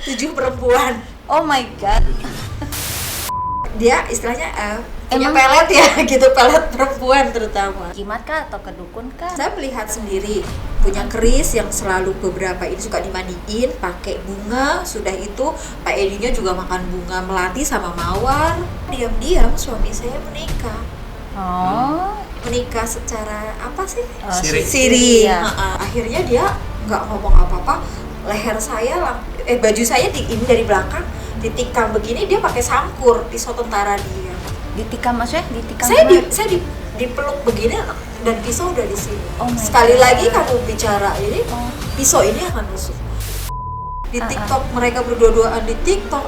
7 perempuan. Oh my god. Dia istilahnya punya Emang pelet ya gitu, pelet perempuan terutama. Jimat kah atau kedukun kah? Saya melihat sendiri punya keris yang selalu beberapa ini suka dimandiin pakai bunga. Sudah itu Pak Edinya juga makan bunga melati sama mawar. Diam-diam suami saya menikah. Oh, Menikah secara apa sih? Siri. Ya. Akhirnya dia nggak ngomong apa-apa. Leher saya baju saya ini dari belakang ditikam begini, dia pakai sangkur pisau tentara dia. Ditikam maksudnya? Ditikam Saya kemana? dipeluk begini dan pisau udah di sini. Oh my Sekali God. lagi kamu bicara ini, Oh. pisau ini akan nusuk. Di TikTok mereka berdua-duaan di TikTok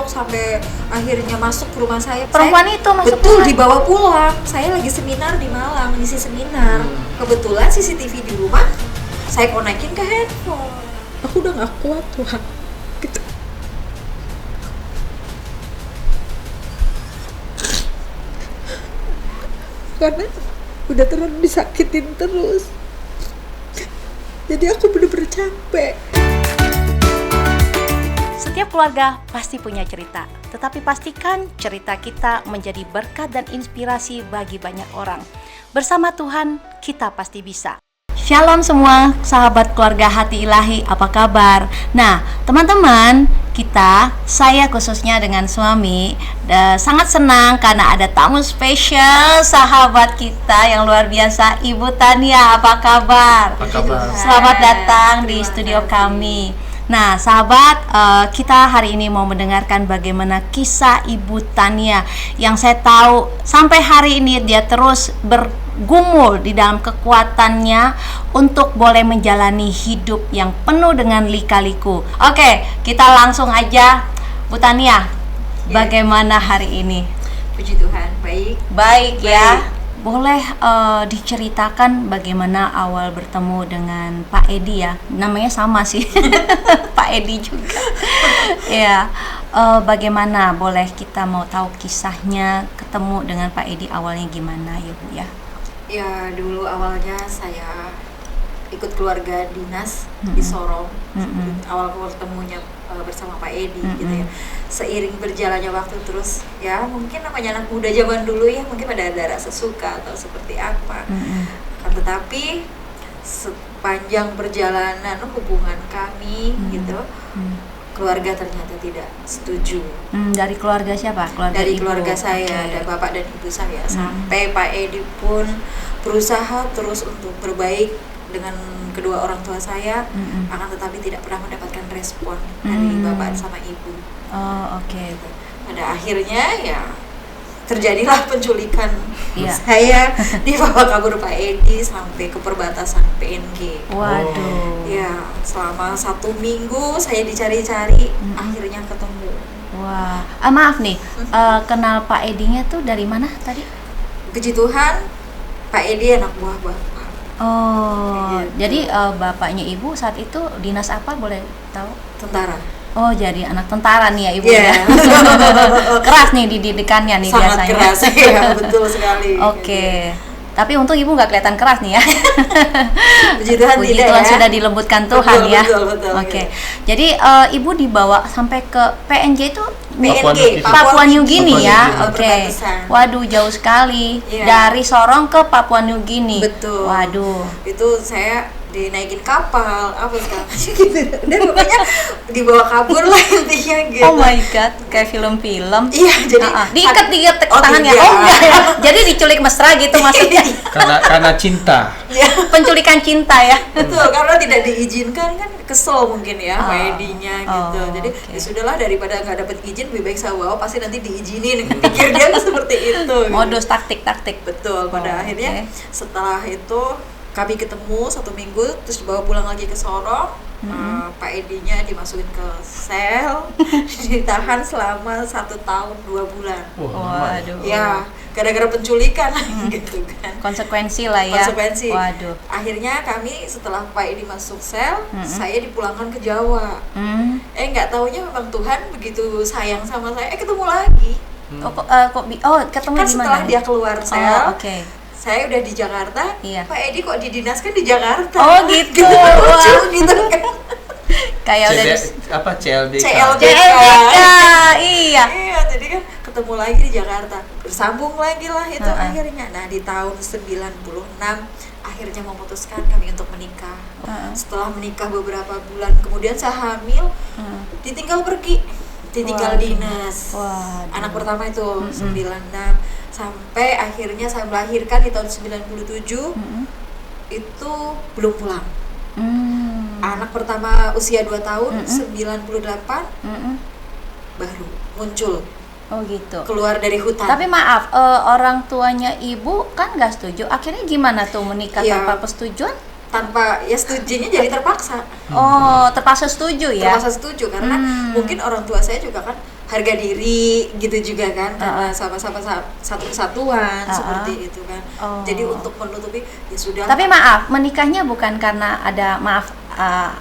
sampai akhirnya masuk ke rumah saya. Perempuan itu masuk betul rumah? dibawa pulang. Saya lagi seminar di Malang, ngisi seminar. Kebetulan CCTV di rumah saya konekin ke handphone. Aku udah nggak kuat Tuhan. Gitu. Karena udah terlalu disakitin terus. Jadi aku bener-bener capek. Setiap keluarga pasti punya cerita, tetapi pastikan cerita kita menjadi berkat dan inspirasi bagi banyak orang. Bersama Tuhan, kita pasti bisa. Shalom semua, sahabat keluarga hati ilahi, apa kabar? Nah, teman-teman, saya khususnya dengan suami sangat senang karena ada tamu spesial sahabat kita yang luar biasa, Ibu Tania. Apa kabar? Apa kabar? Selamat datang di studio kami. Nah, sahabat, kita hari ini mau mendengarkan bagaimana kisah Ibu Tania yang saya tahu sampai hari ini dia terus bergumul di dalam kekuatannya untuk boleh menjalani hidup yang penuh dengan lika-liku. Oke, kita langsung aja, Bu Tania. Bagaimana hari ini? Puji Tuhan, baik. Baik ya. Boleh diceritakan bagaimana awal bertemu dengan Pak Edi ya? Namanya sama sih, Pak Edi juga. Ya, bagaimana? Boleh kita mau tahu kisahnya ketemu dengan Pak Edi awalnya gimana ya Bu ya? Ya dulu awalnya saya ikut keluarga dinas di Sorong. Awal ketemunya bersama Pak Edi gitu ya. Seiring berjalannya waktu terus ya mungkin namanya anak muda zaman dulu ya mungkin ada rasa suka atau seperti apa. Tetapi sepanjang perjalanan hubungan kami gitu keluarga ternyata tidak setuju. Dari keluarga siapa? Dari ibu. keluarga saya, Okay. ada bapak dan ibu saya. Sampai Pak Edi pun berusaha terus untuk berbaik dengan kedua orang tua saya, akan tetapi tidak pernah mendapatkan respon dari bapak sama ibu. Oh, oke. Pada akhirnya ya terjadilah penculikan Iya. saya, dibawa kabur Pak Edi sampai ke perbatasan PNG. Waduh. Ya, selama 1 minggu saya dicari-cari, akhirnya ketemu. Wah, maaf nih, kenal Pak Edinya tuh dari mana tadi? Puji Tuhan, Pak Edi anak buah bapak. Oh, Gitu. jadi bapaknya ibu saat itu dinas apa boleh tahu? Tentara. Oh, jadi anak tentara nih ya ibu Iya. ya. Keras nih didikannya nih Sangat biasanya. keras, ya, betul sekali. Oke. Tapi untung ibu nggak kelihatan keras nih ya. Puji Tuhan Puji tidak Tuhan ya. sudah dilembutkan Tuhan Betul, ya. betul, Oke. gitu. Jadi ibu dibawa sampai ke PNG itu PNG, Papua New Guinea ya. Papua New Oke. Guinea, perbatasan. Waduh, jauh sekali. Iya. Dari Sorong ke Papua New Guinea. Betul. Waduh. Itu saya dinaikin kapal, apa segala macam gitu. Dan pokoknya dibawa kabur lah intinya gitu. Oh my god, kayak film-film. Iya, jadi diikat Oh, tangannya. tidak. Oh enggak ya. Jadi diculik mesra gitu maksudnya. Karena cinta. Ya, Penculikan cinta ya. betul, karena tidak diizinkan kan kesel mungkin ya Oh. Pak Edinya gitu. Oh, Jadi oke. ya sudahlah daripada nggak dapat izin lebih baik saya bawa pasti nanti diizinin. Pikir dia tuh seperti itu. gitu. Modus taktik-taktik. Betul, pada Oh, akhirnya oke. setelah itu kami ketemu 1 minggu terus dibawa pulang lagi ke Sorong. Pak Edinya dimasukin ke sel, ditahan selama 1 tahun 2 bulan. Waduh. Ya, gara-gara penculikan gitu kan. Konsekuensi lah ya. Konsekuensi. Waduh. Akhirnya kami setelah Pak Edi masuk sel, saya dipulangkan ke Jawa. Nggak taunya memang Tuhan begitu sayang sama saya, ketemu lagi. Ketemu Kan di mana? setelah dia keluar sel, Oke. saya udah di Jakarta, Iya. Pak Edi kok didinaskan di Jakarta. Oh, gitu. Lucu Wah. gitu kan. Kayak udah CLDK. CLDK, iya. Iya, jadi kan ketemu lagi di Jakarta, bersambung lagi lah itu akhirnya. Nah di tahun 96 akhirnya memutuskan kami untuk menikah. Setelah menikah beberapa bulan kemudian saya hamil, ditinggal pergi, ditinggal dinas. Anak pertama itu 96 sampai akhirnya saya melahirkan di tahun 97 itu belum pulang. Anak pertama usia 2 tahun 98 baru muncul. Oh gitu. Keluar dari hutan. Tapi maaf, orang tuanya ibu kan nggak setuju. Akhirnya gimana tuh menikah Ya. tanpa persetujuan? Tanpa ya setujunya jadi terpaksa. Oh, terpaksa setuju ya? Terpaksa setuju karena mungkin orang tua saya juga kan harga diri gitu juga kan, karena sama-sama satu kesatuan seperti itu kan. Jadi untuk menutupi ya sudah. Tapi maaf, menikahnya bukan karena ada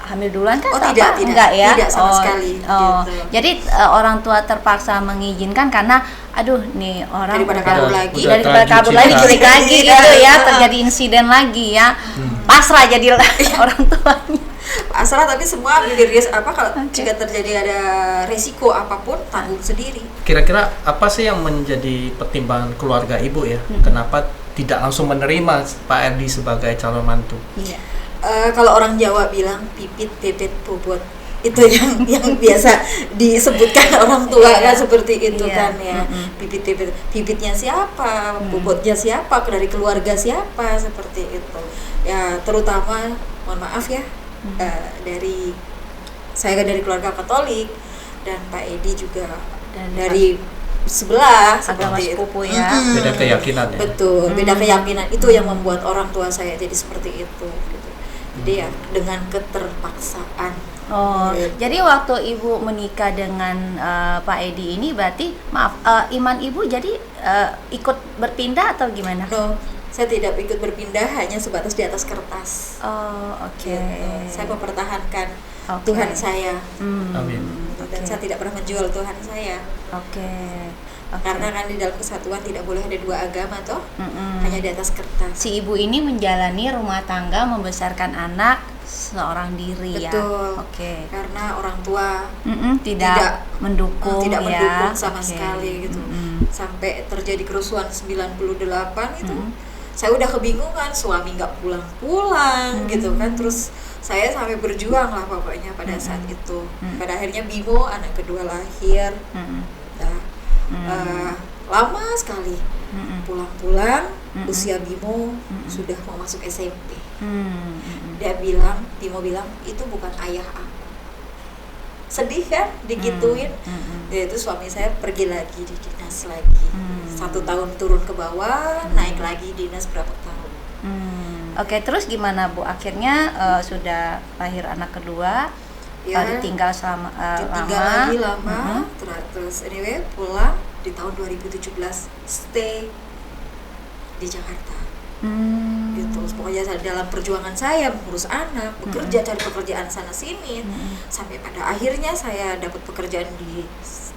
hamil duluan kan? Oh, atau tidak, apa? tidak. Enggak ya? Tidak sama sekali, gitu. Jadi orang tua terpaksa mengizinkan karena aduh nih orang Daripada udah- kabur lagi. Udah daripada terlanjur kabur lagi cinta. diculik lagi gitu ya, terjadi insiden lagi ya. Pasrah jadi orang tuanya. Asal tapi semua ambil risk kalau jika terjadi ada resiko apapun tanggung sendiri. Kira-kira apa sih yang menjadi pertimbangan keluarga ibu ya? Kenapa tidak langsung menerima Pak Erdi sebagai calon mantu? Iya. Kalau orang Jawa bilang pipit bebet bobot, itu yang biasa disebutkan orang tua kan seperti itu kan ya. Pipit bebet, bibitnya siapa, bobotnya siapa, dari keluarga siapa, seperti itu ya. Terutama mohon maaf ya, dari saya kan dari keluarga Katolik dan Pak Edi juga dari sebelah Agama seperti sepupu itu. ya. Beda keyakinan ya? Betul, beda keyakinan itu yang membuat orang tua saya jadi seperti itu gitu. Jadi ya dengan keterpaksaan. Oh, Gitu. jadi waktu ibu menikah dengan Pak Edi ini berarti maaf, iman ibu jadi ikut berpindah atau gimana? No, saya tidak ikut berpindah, hanya sebatas di atas kertas. Oh, oke. Gitu. Saya mempertahankan Oke. Tuhan saya. Amin. Dan saya tidak pernah menjual Tuhan saya. Oke. Karena kan di dalam kesatuan tidak boleh ada dua agama toh, hanya di atas kertas. Si ibu ini menjalani rumah tangga, membesarkan anak seorang diri ya. Betul. Oke. Karena orang tua Tidak mendukung tidak ya. mendukung sama Oke. sekali gitu. Sampai terjadi kerusuhan 98 itu saya udah kebingungan, suami nggak pulang-pulang gitu kan. Terus saya sampai berjuang lah pokoknya pada saat itu. Pada akhirnya Bimo anak kedua lahir. Nah, lama sekali pulang-pulang, usia Bimo sudah mau masuk SMP. Bimo bilang itu bukan ayah aku. Sedih kan digituin. Itu suami saya pergi lagi di dinas lagi. 1 tahun turun ke bawah, naik lagi dinas berapa tahun. Oke, terus gimana Bu? Akhirnya sudah lahir anak kedua, Ya, ditinggal selama ditinggal lama. lagi lama. Terus anyway pulang di tahun 2017 stay di Jakarta. Gitu. Pokoknya dalam perjuangan saya mengurus anak, bekerja, cari pekerjaan sana sini, sampai pada akhirnya saya dapat pekerjaan di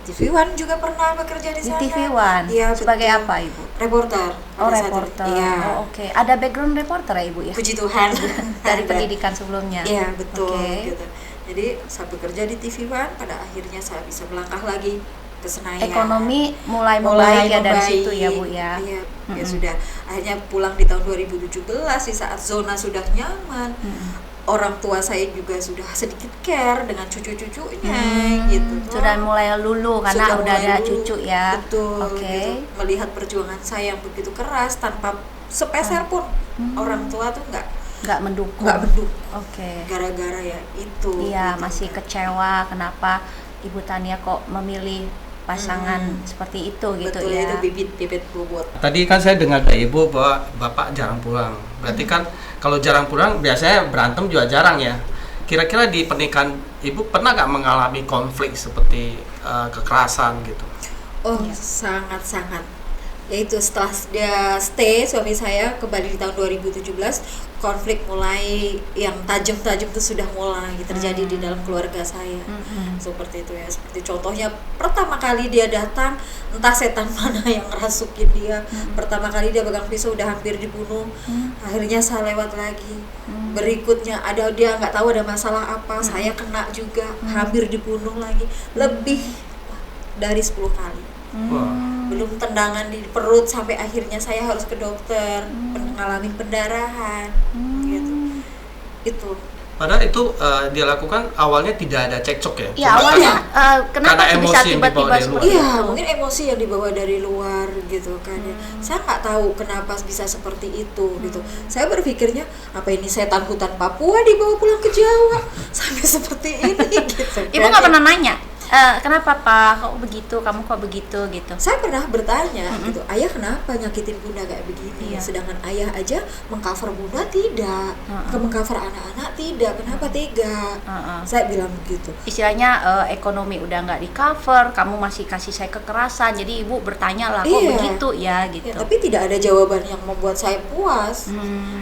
TV One, juga pernah bekerja di Di sana. TV One. Iya, Sebagai betul. apa Ibu? Reporter. Oh, pada saat itu. reporter. Iya. Oh, oke. Ada background reporter ya Ibu ya? Puji Tuhan. Dari Ada. pendidikan sebelumnya. Iya, betul. Oke. Gitu. Jadi saya bekerja di TV One, pada akhirnya saya bisa melangkah lagi ke Senayan. Ekonomi mulai membaik ya dari situ ya Bu ya. Iya, ya sudah. Akhirnya pulang di tahun 2017 di saat zona sudah nyaman. Orang tua saya juga sudah sedikit care dengan cucu-cucunya gitu. Sudah mulai lulu karena Sudah udah mulai ada lulu. cucu ya. Betul. Oke. Gitu. Melihat perjuangan saya yang begitu keras tanpa sepeser pun orang tua tuh Nggak mendukung. nggak mendukung. Oke. Gara-gara ya itu. Iya, gitu masih kan. kecewa kenapa Ibu Tania kok memilih pasangan seperti itu gitu Betul, ya. itu bibit bobot. Tadi kan saya dengar dari ibu bahwa bapak jarang pulang. Berarti kan kalau jarang pulang biasanya berantem juga jarang ya. Kira-kira di pernikahan ibu pernah nggak mengalami konflik seperti kekerasan gitu? Oh, sangat-sangat. Yaitu setelah dia stay, suami saya kembali di tahun 2017, konflik mulai yang tajam-tajam itu sudah mulai terjadi di dalam keluarga saya. Seperti itu ya, seperti contohnya pertama kali dia datang, entah setan mana yang ngerasukin dia. Pertama kali dia pegang pisau udah hampir dibunuh. Akhirnya saya lewat lagi. Berikutnya ada dia nggak tahu ada masalah apa, saya kena juga, hampir dibunuh lagi. Lebih dari 10 kali. Belum tendangan di perut, sampai akhirnya saya harus ke dokter, mengalami pendarahan gitu. Itu Padahal itu dia lakukan awalnya tidak ada cekcok ya? Ya awalnya kenapa karena bisa emosi yang dibawa tiba-tiba dari seperti luar. iya, itu? mungkin emosi yang dibawa dari luar gitu kan ya. Saya nggak tahu kenapa bisa seperti itu gitu. Saya berpikirnya apa ini setan hutan Papua dibawa pulang ke Jawa sampai seperti ini gitu. Ibu nggak pernah nanya, kenapa Pak, kok begitu, kamu kok begitu gitu? Saya pernah bertanya gitu, ayah kenapa nyakitin bunda kayak begini? Iya. Sedangkan ayah aja mengcover bunda tidak, mengcover anak-anak tidak, kenapa tega? Saya bilang begitu. Istilahnya ekonomi udah nggak di cover, kamu masih kasih saya kekerasan, jadi ibu bertanya lah kok Iya. begitu ya gitu. Ya, tapi tidak ada jawaban yang membuat saya puas.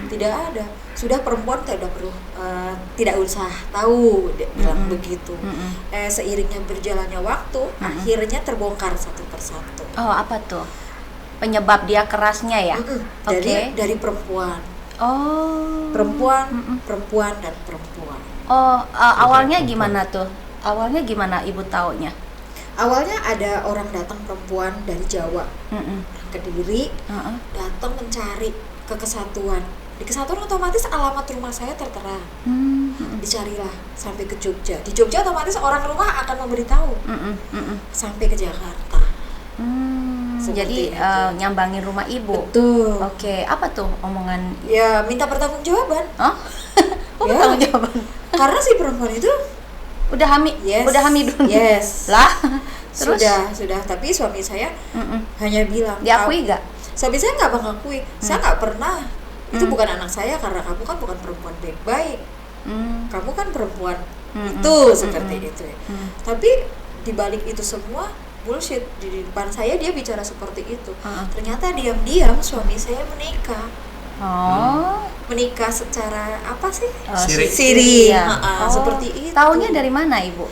Tidak ada. Sudah perempuan tidak perlu, tidak usah tahu, dia bilang begitu. Seiringnya berjalannya waktu, akhirnya terbongkar satu persatu. Oh apa tuh penyebab dia kerasnya ya? Dari perempuan, Oh. perempuan dan perempuan. Oh awalnya gimana tuh? Awalnya gimana ibu taunya? Awalnya ada orang datang perempuan dari Jawa, Kediri, datang mencari ke Kesatuan. Di Kesatuan otomatis alamat rumah saya tertera. Dicarilah sampai ke Jogja. Di Jogja otomatis orang rumah akan memberitahu sampai ke Jakarta. Jadi Seperti itu. nyambangin rumah ibu. Betul. Oke, apa tuh omongan? Ya minta pertanggungjawaban. Oh, Ya. bertanggung jawaban. Karena si perempuan itu Udah hamil, Yes. udah hamil dulu. Yes. Lah, terus sudah. Tapi suami saya hanya bilang. diakui gak? Suami saya nggak mengakui. Saya nggak pernah. Itu bukan anak saya karena kamu kan bukan perempuan baik-baik. Kamu kan perempuan itu seperti itu ya. Tapi dibalik itu semua bullshit, di depan saya dia bicara seperti itu. Ternyata diam-diam suami saya menikah. Menikah secara apa sih? Siri. Siri. Iya. Seperti itu. Taunya dari mana ibu?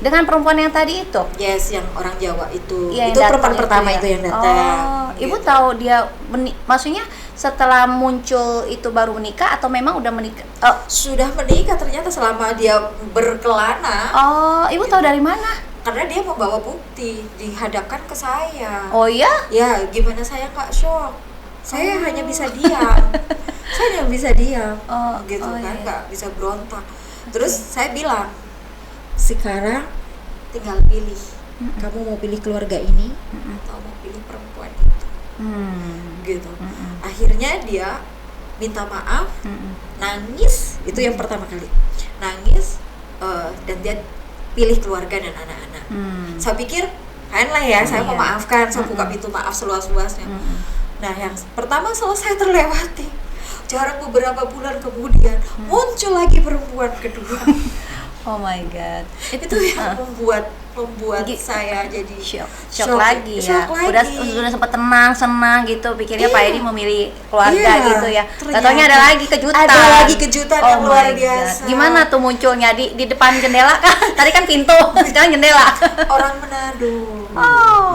Dengan perempuan yang tadi itu? Yes, yang orang Jawa itu. Iya, yang Itu perempuan datang pertama ya? itu yang datang. Ibu Gitu. tahu dia maksudnya setelah muncul itu baru menikah atau memang udah menikah? Sudah menikah ternyata selama dia berkelana. Ibu tahu dari mana? Karena dia membawa bukti dihadapkan ke saya. Oh iya? Ya, gimana saya nggak shock? Saya hanya bisa diam. Saya hanya bisa diam. Gitu kan, iya. nggak bisa berontak. Terus saya bilang, sekarang tinggal pilih. Kamu mau pilih keluarga ini atau mau pilih perempuan itu? Gitu. Akhirnya dia minta maaf, nangis. Itu yang pertama kali. Nangis dan dia pilih keluarga dan anak-anak. Saya pikir kalian lah ya, saya memaafkan, saya buka pintu maaf seluas-luasnya. Nah, yang pertama selesai terlewati. Jarak beberapa bulan kemudian muncul lagi perempuan kedua. Oh my god. Itu yang membuat saya jadi Shock lagi ya. Shock lagi. Udah sempat tenang, senang gitu. Pikirnya Pak Iya. Edi memilih keluarga Iya, gitu ya. ternyata Taunya ada lagi kejutan. ada lagi kejutan yang Oh luar my God. biasa. Gimana tuh munculnya di depan jendela kan? Tadi kan pintu, sekarang jendela. Orang Manado.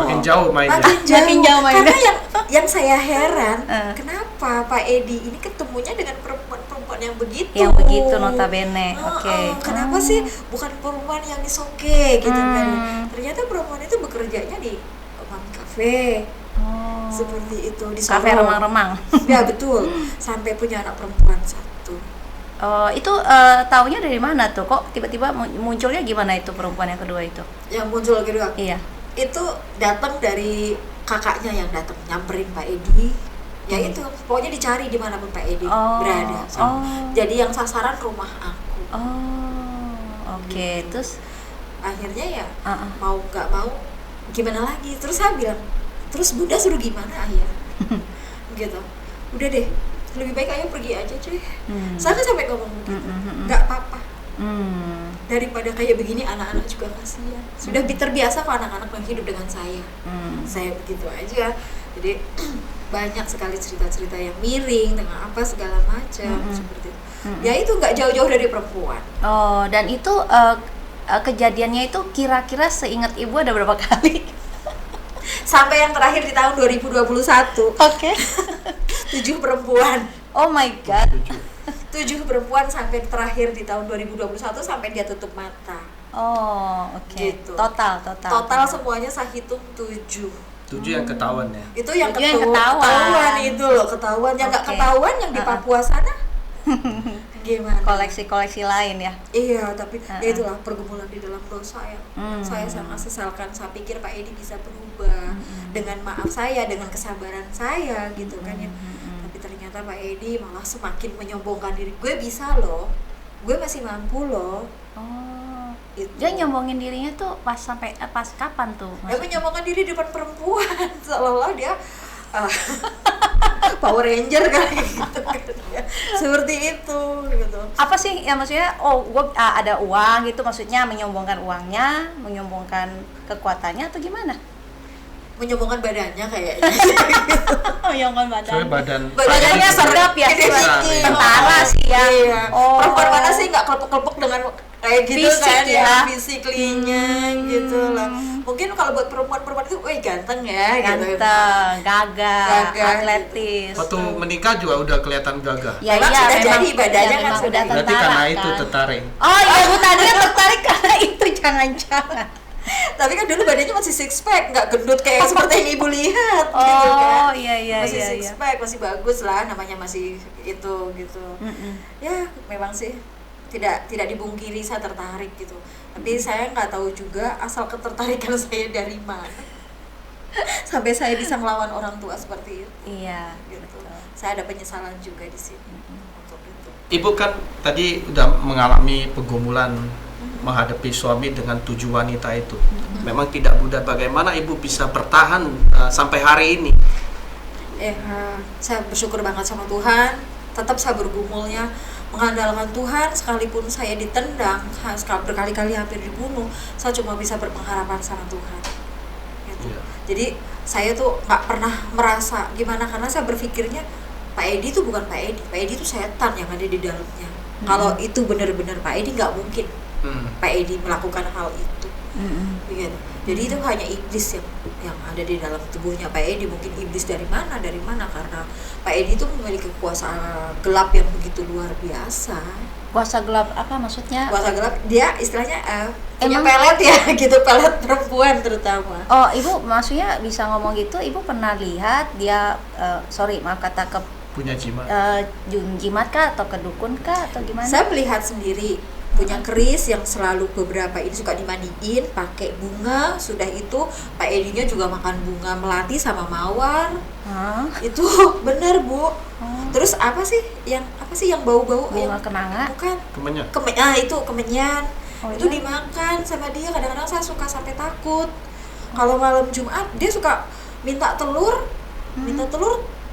Makin jauh mainnya. Makin jauh mainnya. Karena yang saya heran, kenapa Pak Edi ini ketemunya dengan perempuan yang begitu? Yang begitu notabene. Oke. Kenapa sih bukan perempuan yang disoke gitu kan? Ternyata perempuan itu bekerjanya di Mami Cafe. Seperti itu di Kafe Sorong. remang-remang. Ya betul. Sampai punya anak perempuan satu. Itu taunya dari mana tuh? Kok tiba-tiba munculnya gimana itu perempuan yang kedua itu? Yang muncul kedua. Iya. Itu datang dari kakaknya yang datang nyamperin Pak Edi. Ya itu, pokoknya dicari dimanapun Pak Edi berada. Jadi yang sasaran rumah aku. Oke. Terus Akhirnya ya mau nggak mau gimana lagi? Terus saya bilang, terus Bunda suruh gimana ayah? Gitu. Udah deh, lebih baik ayah pergi aja cuy. Saya kan sampai ngomong gitu, nggak apa-apa. Daripada kayak begini anak-anak juga kasihan. Sudah terbiasa kok anak-anak yang hidup dengan saya. Saya begitu aja. Jadi banyak sekali cerita-cerita yang miring dengan apa segala macam seperti itu. Ya itu nggak jauh-jauh dari perempuan. Oh, dan itu kejadiannya itu kira-kira seingat ibu ada berapa kali? Sampai yang terakhir di tahun 2021. Oke. 7 perempuan. Oh my god. 7 perempuan sampai terakhir di tahun 2021 sampai dia tutup mata. Oh, oke. Gitu. Total Semuanya saya hitung 7. 7 yang ketahuan ya. Itu yang, Itu yang ketahuan itu loh, ketahuan. Yang nggak Oke. ketahuan yang di Papua sana gimana? koleksi-koleksi lain ya. Iya, tapi ya itulah pergumulan di dalam dosa yang saya sangat sesalkan. Saya pikir Pak Edi bisa berubah dengan maaf saya, dengan kesabaran saya gitu kan ya. Tapi ternyata Pak Edi malah semakin menyombongkan diri. Gue bisa loh, gue masih mampu loh. Oh. Itu. Dia nyombongin dirinya tuh pas kapan tuh? Dia menyombongkan diri di depan perempuan, seolah-olah dia Power Ranger kali gitu kan ya. Seperti itu gitu. Apa sih ya maksudnya? Oh, gue ada uang gitu, maksudnya menyombongkan uangnya, menyombongkan kekuatannya atau gimana? Menyombongkan badannya kayaknya. Menyombongkan Soalnya badannya sedap ya, Gede-gede. tentara sih ya. Iya. Oh. Perempuan mana sih nggak kelepek-kelepek dengan kayak gitu Fisik kan ya. ya, fisiklinya gitu lah. Mungkin kalau buat perempuan itu, ganteng ya, gitu. Ganteng, gagah, Gagah, atletis. Waktu menikah juga udah kelihatan gagah. Ya, Memang iya, sudah memang, jadi badannya kan memang sudah udah Berarti tentara karena itu kan. tertarik. Oh iya, Bu tadinya tertarik karena itu, jangan-jangan. Tapi kan dulu badannya masih six pack, nggak gendut kayak seperti yang ibu lihat gitu Oh kan. iya Masih six iya. pack, masih bagus lah, namanya masih itu gitu. Ya memang sih tidak dibungkiri saya tertarik gitu. Tapi saya nggak tahu juga asal ketertarikan saya dari mana sampai saya bisa melawan orang tua seperti itu. Iya, Gitu. betul. Saya ada penyesalan juga di sini untuk itu. Ibu kan tadi udah mengalami pergumulan menghadapi suami dengan 7 wanita itu. Memang tidak mudah. Bagaimana ibu bisa bertahan sampai hari ini? Saya bersyukur banget sama Tuhan. Tetap saya bergumulnya mengandalkan Tuhan, sekalipun saya ditendang, berkali-kali hampir dibunuh, saya cuma bisa berpengharapan sama Tuhan. Gitu. Iya. Jadi saya tuh nggak pernah merasa gimana, karena saya berpikirnya Pak Edi itu bukan Pak Edi itu setan yang ada di dalamnya. Kalau itu benar-benar Pak Edi, nggak mungkin Pak Edi melakukan hal itu. Gitu. Jadi itu hanya iblis yang ada di dalam tubuhnya Pak Edi. Mungkin iblis dari mana karena Pak Edi itu memiliki kuasa gelap yang begitu luar biasa. Kuasa gelap apa maksudnya? Kuasa gelap, dia istilahnya punya Emang- pelet ya gitu, pelet perempuan terutama. Oh, ibu maksudnya bisa ngomong gitu, ibu pernah lihat dia maaf kata ke Punya jimat. jimat kah atau ke dukun kah atau gimana? Saya melihat sendiri punya keris yang selalu beberapa ini suka dimandiin pakai bunga. Sudah itu Pak Edinya juga makan bunga melati sama mawar. Hah? Itu benar Bu. Terus apa sih yang bau-bau Bunga yang kenanga? bukan Kemenyan. itu kemenyan. Oh, Itu iya? dimakan sama dia. Kadang-kadang saya suka sampai takut. Kalau malam Jumat dia suka minta telur,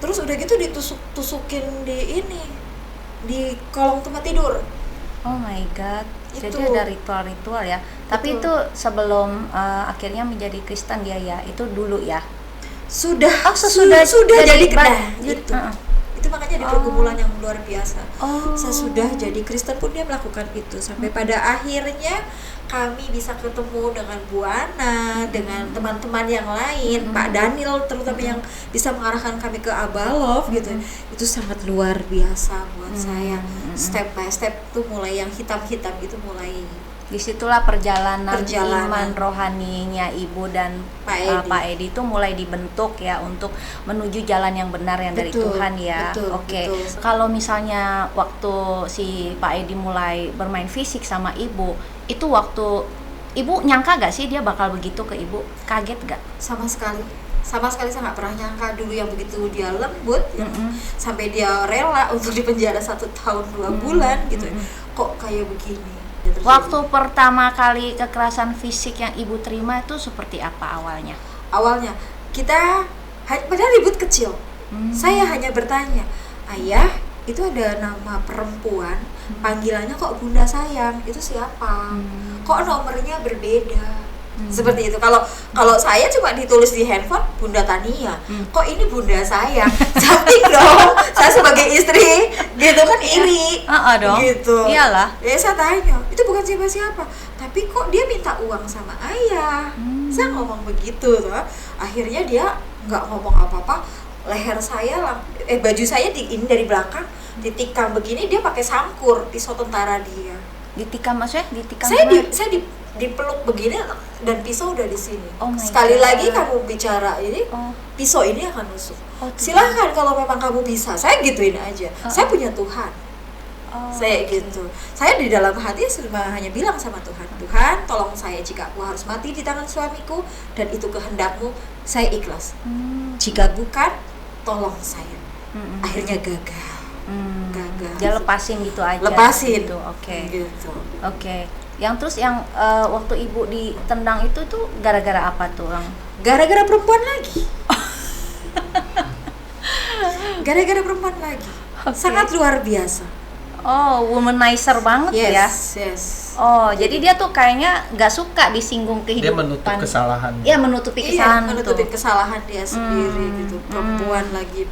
terus udah gitu ditusuk-tusukin di kolong tempat tidur. Oh my god. Jadi Itu. ada ritual-ritual ya. Tapi Betul. itu sebelum akhirnya menjadi Kristen dia ya. Itu dulu ya. Sudah sesudah jadi jadi itu. Heeh. Itu makanya di pergumulan yang luar biasa. Oh. Sesudah jadi Kristen pun dia melakukan itu sampai pada akhirnya kami bisa ketemu dengan Bu Ana, dengan teman-teman yang lain, Pak Daniel terutama yang bisa mengarahkan kami ke Abalov gitu. Itu sangat luar biasa buat saya. Step by step tuh mulai yang hitam-hitam itu mulai Disitulah perjalanan Perjalanan. iman rohaninya ibu dan Pak Edi. Edi itu mulai dibentuk ya untuk menuju jalan yang benar yang dari Betul, Tuhan ya. betul, Oke. betul. Kalau misalnya waktu si Pak Edi mulai bermain fisik sama ibu, itu waktu ibu nyangka gak sih dia bakal begitu ke ibu? Kaget gak? sama sekali saya nggak pernah nyangka dulu yang begitu dia lembut yang sampai dia rela untuk dipenjara 1 tahun 2 bulan gitu. Kok kayak begini yang terjadi. Waktu pertama kali kekerasan fisik yang ibu terima itu seperti apa awalnya? Awalnya kita padahal ribut kecil. Saya hanya bertanya, ayah itu ada nama perempuan panggilannya kok Bunda Sayang, itu siapa? Kok nomornya berbeda? Seperti itu. Kalau saya cuma ditulis di handphone Bunda Tania, kok ini bunda saya? Cantik dong. Saya sebagai istri gitu kan iri. Dong. Gitu. Iyalah. Ya saya tanya, itu bukan siapa-siapa, tapi kok dia minta uang sama ayah? Saya ngomong begitu tuh. Akhirnya dia nggak ngomong apa-apa. Leher saya baju saya ini dari belakang ditikam begini, dia pakai sangkur, pisau tentara dia. Ditikam maksudnya? Ditikam Saya dipeluk begini dan pisau udah di sini. God. Sekali lagi kamu bicara ini, pisau ini akan nusuk. Silahkan kalau memang kamu bisa. Saya gituin aja. Saya punya Tuhan. Saya gitu. Saya di dalam hati hanya bilang sama Tuhan, Tuhan, tolong saya jika aku harus mati di tangan suamiku dan itu kehendakmu, saya ikhlas. Jika bukan, tolong saya. Akhirnya gagal. Gagal. Dia lepasin gitu aja. Lepasin. Gitu. Oke. Gitu. Oke. Yang terus yang waktu ibu ditendang itu tuh gara-gara apa tuh, Bang? Gara-gara perempuan lagi. Gara-gara perempuan lagi. Sangat luar biasa. Oh, womanizer banget ya. Yes. Oh, jadi dia tuh kayaknya nggak suka disinggung kehidupan. Dia menutup kesalahan. Iya, menutupi kesalahan. Menutupi kesalahan dia sendiri gitu. Perempuan lagi.